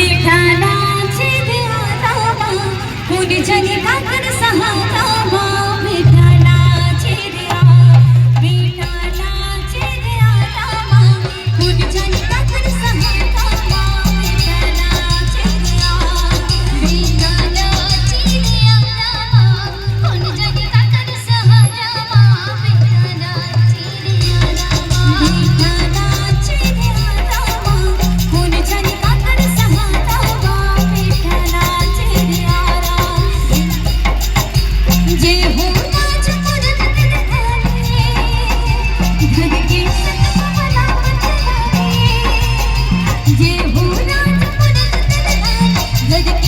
विठ्ठलाची देवा रामा कोणी जनी काकड सहा रामा विठ्ठलाची देवा विठ्ठलाची देवा रामा कोणी जनी काकड सहा रामा विठ्ठलाची देवा विठ्ठलाची देवा रामा कोणी जनी काकड सहा रामा विठ्ठलाची देवा रामा विठ्ठलाची देवा रामा कोणी जनी काकड सहा रामा विठ्ठलाची देवा रामा जे हो माझ्या पुरत दिलखाने धडके सतपवना बदलाने जे हो माझ्या पुरत दिलखाने धडके